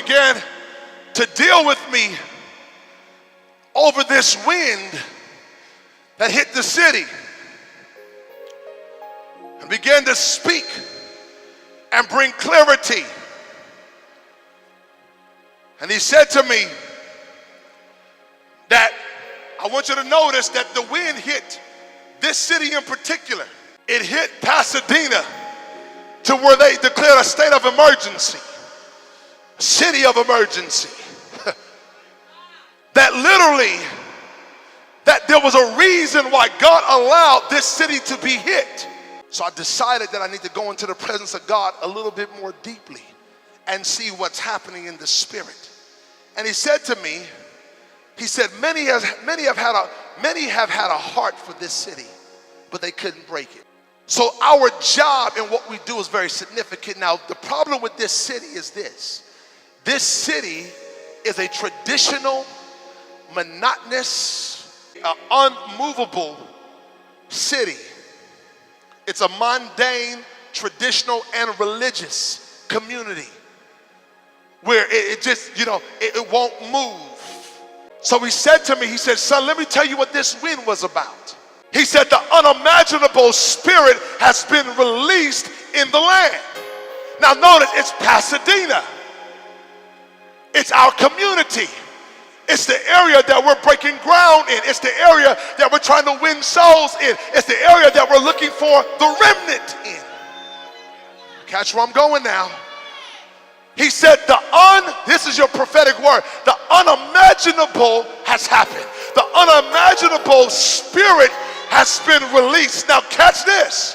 began to deal with me over this wind that hit the city, and began to speak and bring clarity. And he said to me that I want you to notice that the wind hit this city in particular. It hit Pasadena to where they declared a state of emergency, city of emergency. That literally, that there was a reason why God allowed this city to be hit. So I decided that I need to go into the presence of God a little bit more deeply and see what's happening in the spirit. And he said to me, he said, many have had a heart for this city, but they couldn't break it. So our job and what we do is very significant. Now, the problem with this city is this. This city is a traditional, monotonous, unmovable city. It's a mundane, traditional, and religious community where it just, it won't move. So he said to me, he said, son, let me tell you what this wind was about. He said, the unimaginable spirit has been released in the land. Now notice, it's Pasadena. It's our community. It's the area that we're breaking ground in. It's the area that we're trying to win souls in. It's the area that we're looking for the remnant in. Catch where I'm going now. He said, this is your prophetic word, the unimaginable has happened. The unimaginable spirit has been released. Now catch this.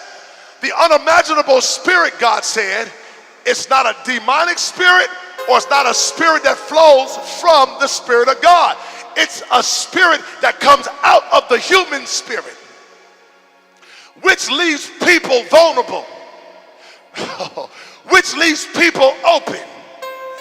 The unimaginable spirit, God said, it's not a demonic spirit, or it's not a spirit that flows from the Spirit of God. It's a spirit that comes out of the human spirit, which leaves people vulnerable, which leaves people open.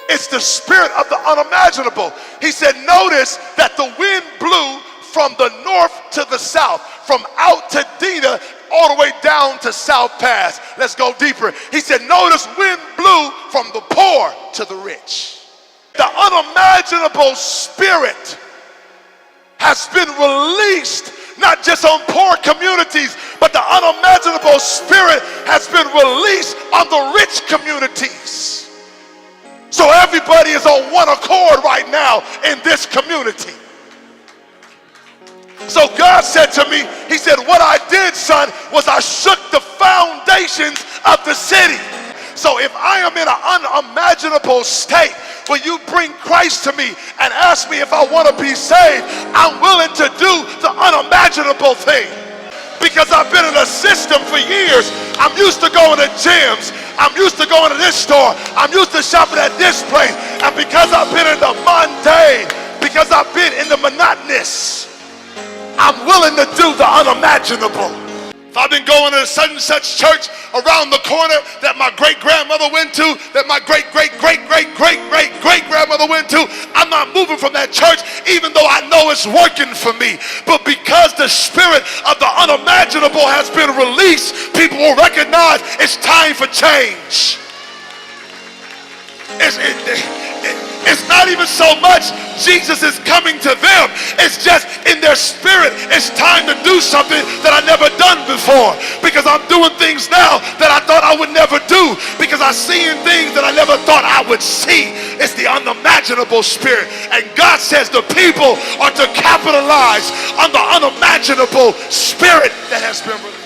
It's the spirit of the unimaginable. He said, notice that the wind blew from the north to the south, from out to Dina all the way down to South Pass. Let's go deeper. He said, notice wind blew from the poor to the rich. The unimaginable spirit has been released, not just on poor communities, but the unimaginable spirit has been released on the rich communities. So everybody is on one accord right now in this community. So God said to me, he said, what I did, son, was I shook the foundations of the city. So if I am in an unimaginable state, when you bring Christ to me and ask me if I want to be saved, I'm willing to do the unimaginable thing. Because I've been in a system for years. I'm used to going to gyms. I'm used to going to this store. I'm used to shopping at this place. And because I've been in the mundane, because I've been in the monotonous, I'm willing to do the unimaginable. If I've been going to such and such church around the corner that my great-grandmother went to, that my great-great-great-great-great-great-grandmother went to, I'm not moving from that church even though I know it's working for me. But because the spirit of the unimaginable has been released, people will recognize it's time for change. It's not even so much Jesus is coming to them. It's just in their spirit, it's time to do something that I never done before. Because I'm doing things now that I thought I would never do. Because I'm seeing things that I never thought I would see. It's the unimaginable spirit. And God says the people are to capitalize on the unimaginable spirit that has been released.